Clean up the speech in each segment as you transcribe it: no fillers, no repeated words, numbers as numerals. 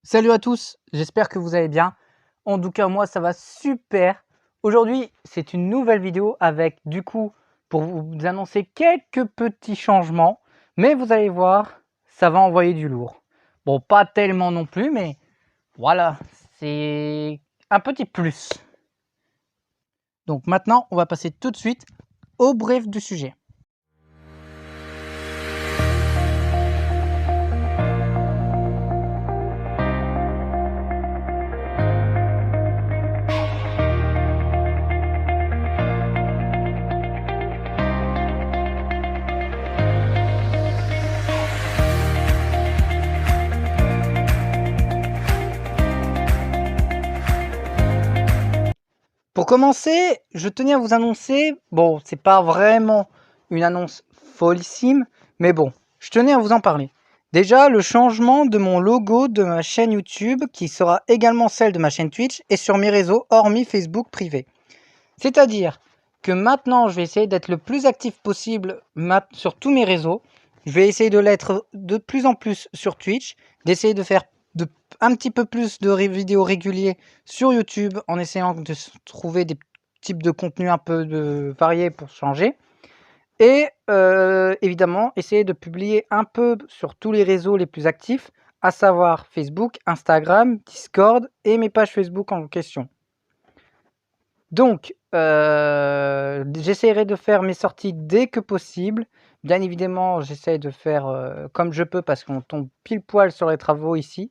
Salut à tous, j'espère que vous allez bien. En tout cas, moi, ça va super. Aujourd'hui, c'est une nouvelle vidéo avec, du coup, pour vous annoncer quelques petits changements. Mais vous allez voir, ça va envoyer du lourd. Bon, pas tellement non plus, mais voilà, c'est un petit plus. Donc maintenant, on va passer tout de suite au bref du sujet. Pour commencer, je tenais à vous annoncer, bon, c'est pas vraiment une annonce folissime, mais bon, je tenais à vous en parler. Déjà, le changement de mon logo de ma chaîne YouTube, qui sera également celle de ma chaîne Twitch, et sur mes réseaux, hormis Facebook privé. C'est-à-dire que maintenant, je vais essayer d'être le plus actif possible sur tous mes réseaux. Je vais essayer de l'être de plus en plus sur Twitch, d'essayer de faire un petit peu plus de vidéos réguliers sur YouTube en essayant de trouver des types de contenus un peu variés pour changer. Et évidemment, essayer de publier un peu sur tous les réseaux les plus actifs, à savoir Facebook, Instagram, Discord et mes pages Facebook en question. Donc, j'essaierai de faire mes sorties dès que possible. Bien évidemment, j'essaie de faire comme je peux parce qu'on tombe pile poil sur les travaux ici.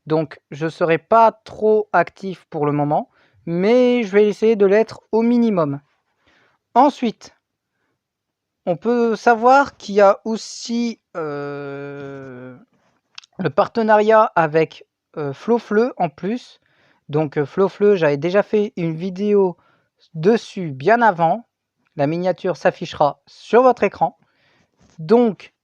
Donc, je ne serai pas trop actif pour le moment, mais je vais essayer de l'être au minimum. Ensuite, on peut savoir qu'il y a aussi le partenariat avec Flofleu en plus. Donc, Flofleu, j'avais déjà fait une vidéo dessus bien avant. La miniature s'affichera sur votre écran. Donc,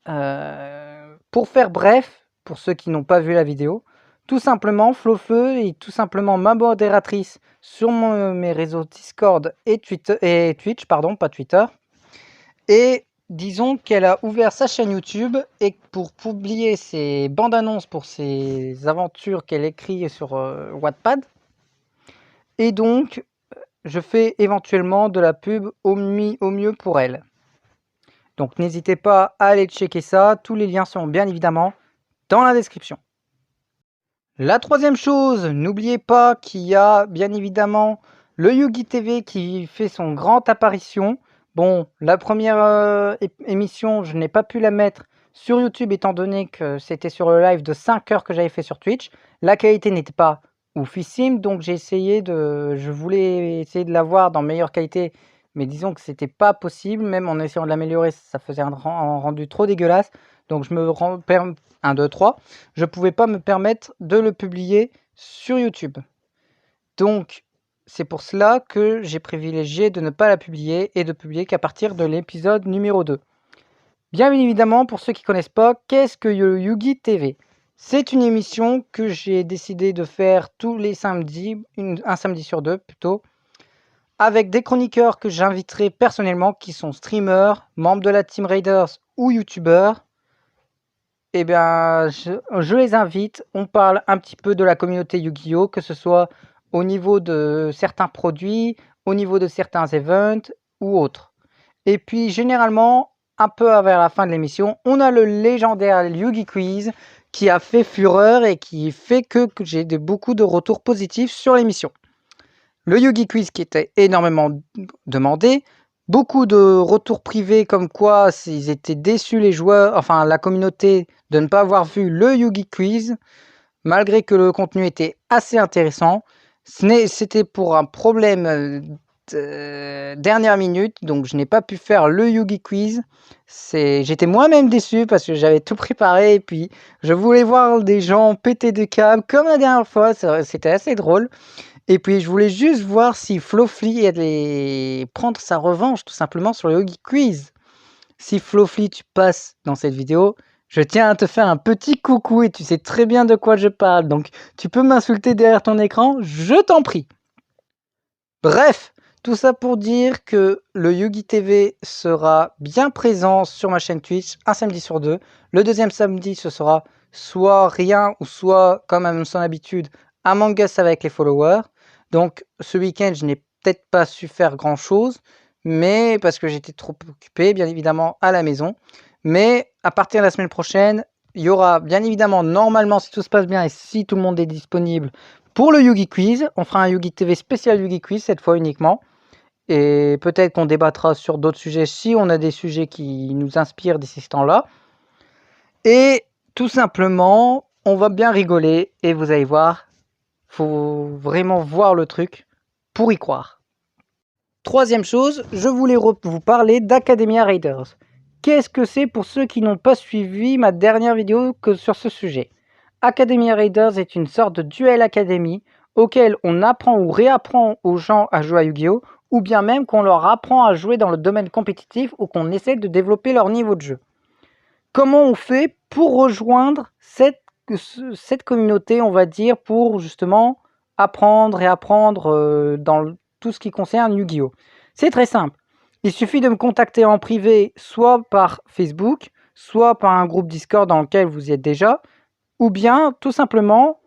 pour faire bref, pour ceux qui n'ont pas vu la vidéo, tout simplement, Flofleu est tout simplement ma modératrice sur mes réseaux Discord et Twitch, pardon, pas Twitter. Et disons qu'elle a ouvert sa chaîne YouTube et pour publier ses bandes annonces pour ses aventures qu'elle écrit sur Wattpad. Et donc, je fais éventuellement de la pub au mieux pour elle. Donc n'hésitez pas à aller checker ça, tous les liens sont bien évidemment dans la description. La troisième chose, n'oubliez pas qu'il y a bien évidemment le Yugi TV qui fait son grande apparition. Bon, la première émission, je n'ai pas pu la mettre sur YouTube étant donné que c'était sur le live de 5 heures que j'avais fait sur Twitch. La qualité n'était pas oufissime, donc je voulais essayer de la voir dans meilleure qualité, mais disons que c'était pas possible, même en essayant de l'améliorer, ça faisait un rendu trop dégueulasse. Donc je me 1, 2, 3, je pouvais pas me permettre de le publier sur YouTube. Donc c'est pour cela que j'ai privilégié de ne pas la publier et de publier qu'à partir de l'épisode numéro 2. Bien évidemment, pour ceux qui ne connaissent pas, qu'est-ce que le Yugi TV? C'est une émission que j'ai décidé de faire tous les samedis, un samedi sur 2 plutôt, avec des chroniqueurs que j'inviterai personnellement, qui sont streamers, membres de la Team Raiders ou youtubeurs. Eh bien, je les invite, on parle un petit peu de la communauté Yu-Gi-Oh! Que ce soit au niveau de certains produits, au niveau de certains events ou autres. Et puis, généralement, un peu vers la fin de l'émission, on a le légendaire Yugi Quiz qui a fait fureur et qui fait que j'ai beaucoup de retours positifs sur l'émission. Le Yugi Quiz qui était énormément demandé, beaucoup de retours privés comme quoi ils étaient déçus les joueurs, enfin la communauté, de ne pas avoir vu le Yugi Quiz, malgré que le contenu était assez intéressant. C'était pour un problème de dernière minute, donc je n'ai pas pu faire le Yugi Quiz. J'étais moi-même déçu parce que j'avais tout préparé et puis je voulais voir des gens péter des câbles comme la dernière fois, c'était assez drôle. Et puis, je voulais juste voir si Flofly allait prendre sa revanche, tout simplement, sur le Yogi Quiz. Si Flofly, tu passes dans cette vidéo, je tiens à te faire un petit coucou et tu sais très bien de quoi je parle. Donc, tu peux m'insulter derrière ton écran, je t'en prie. Bref, tout ça pour dire que le Yugi TV sera bien présent sur ma chaîne Twitch un samedi sur 2. Le deuxième samedi, ce sera soit rien, ou soit, comme à son habitude, Among Us avec les followers. Donc ce week-end, je n'ai peut-être pas su faire grand-chose, mais parce que j'étais trop occupé, bien évidemment, à la maison. Mais à partir de la semaine prochaine, il y aura, bien évidemment, normalement, si tout se passe bien et si tout le monde est disponible, pour le Yugi Quiz. On fera un Yugi TV spécial Yugi Quiz, cette fois uniquement. Et peut-être qu'on débattra sur d'autres sujets si on a des sujets qui nous inspirent d'ici ce temps-là. Et tout simplement, on va bien rigoler et vous allez voir, faut vraiment voir le truc pour y croire. Troisième chose, je voulais vous parler d'Academia Raiders. Qu'est-ce que c'est pour ceux qui n'ont pas suivi ma dernière vidéo sur ce sujet? Academia Raiders est une sorte de duel académie auquel on apprend ou réapprend aux gens à jouer à Yu-Gi-Oh! Ou bien même qu'on leur apprend à jouer dans le domaine compétitif ou qu'on essaie de développer leur niveau de jeu. Comment on fait pour rejoindre cette communauté, on va dire, pour justement apprendre et apprendre dans tout ce qui concerne Yu-Gi-Oh! C'est très simple. Il suffit de me contacter en privé, soit par Facebook, soit par un groupe Discord dans lequel vous y êtes déjà, ou bien tout simplement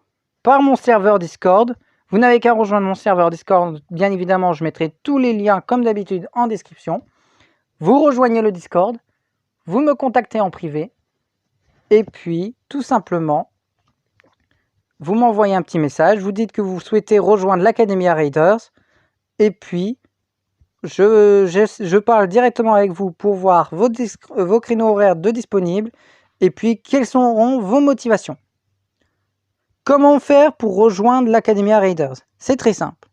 par mon serveur Discord. Vous n'avez qu'à rejoindre mon serveur Discord. Bien évidemment, je mettrai tous les liens comme d'habitude en description. Vous rejoignez le Discord, vous me contactez en privé, et puis tout simplement, vous m'envoyez un petit message, vous dites que vous souhaitez rejoindre l'Academia Raiders, et puis je parle directement avec vous pour voir vos créneaux horaires de disponibles, et puis quelles seront vos motivations. Comment faire pour rejoindre l'Academia Raiders? C'est très simple.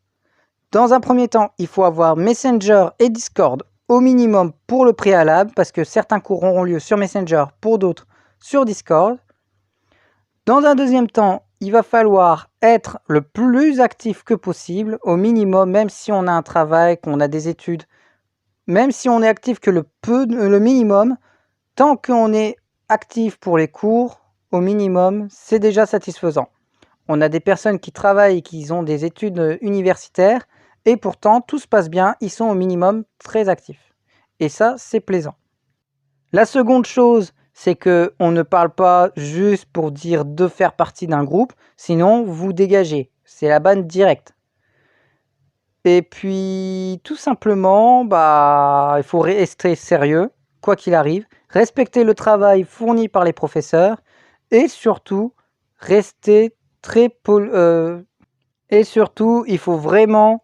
Dans un premier temps, il faut avoir Messenger et Discord au minimum pour le préalable, parce que certains cours auront lieu sur Messenger, pour d'autres sur Discord. Dans un deuxième temps, il va falloir être le plus actif que possible, au minimum, même si on a un travail, qu'on a des études, même si on est actif que le minimum, tant qu'on est actif pour les cours, au minimum, c'est déjà satisfaisant. On a des personnes qui travaillent et qui ont des études universitaires, et pourtant tout se passe bien, ils sont au minimum très actifs. Et ça, c'est plaisant. La seconde chose, c'est qu'on ne parle pas juste pour dire de faire partie d'un groupe, sinon vous dégagez, c'est la banne directe. Et puis tout simplement, il faut rester sérieux, quoi qu'il arrive, respecter le travail fourni par les professeurs, et surtout, rester et surtout, il faut vraiment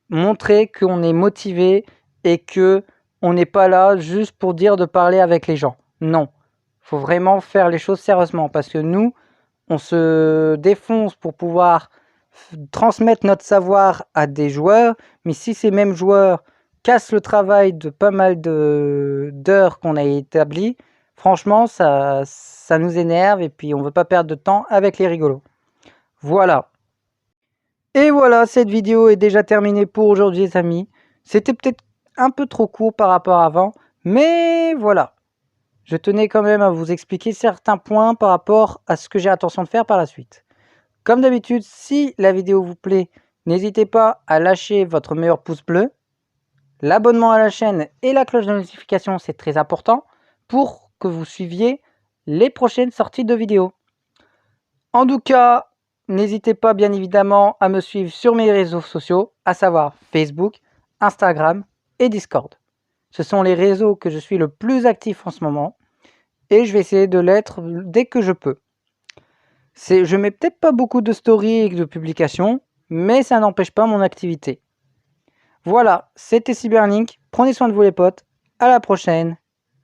montrer qu'on est motivé et que on n'est pas là juste pour dire de parler avec les gens. Non, il faut vraiment faire les choses sérieusement parce que nous, on se défonce pour pouvoir transmettre notre savoir à des joueurs, mais si ces mêmes joueurs cassent le travail de pas mal d'heures qu'on a établi, franchement, ça nous énerve et puis on ne veut pas perdre de temps avec les rigolos. Voilà. Et voilà, cette vidéo est déjà terminée pour aujourd'hui les amis. C'était peut-être un peu trop court par rapport à avant, mais voilà. Je tenais quand même à vous expliquer certains points par rapport à ce que j'ai intention de faire par la suite. Comme d'habitude, si la vidéo vous plaît, n'hésitez pas à lâcher votre meilleur pouce bleu. L'abonnement à la chaîne et la cloche de notification, c'est très important pour que vous suiviez les prochaines sorties de vidéos. En tout cas, n'hésitez pas bien évidemment à me suivre sur mes réseaux sociaux, à savoir Facebook, Instagram et Discord. Ce sont les réseaux que je suis le plus actif en ce moment et je vais essayer de l'être dès que je peux. Je mets peut-être pas beaucoup de stories et de publications, mais ça n'empêche pas mon activité. Voilà, c'était Cyberlink, prenez soin de vous les potes, à la prochaine,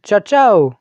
ciao ciao!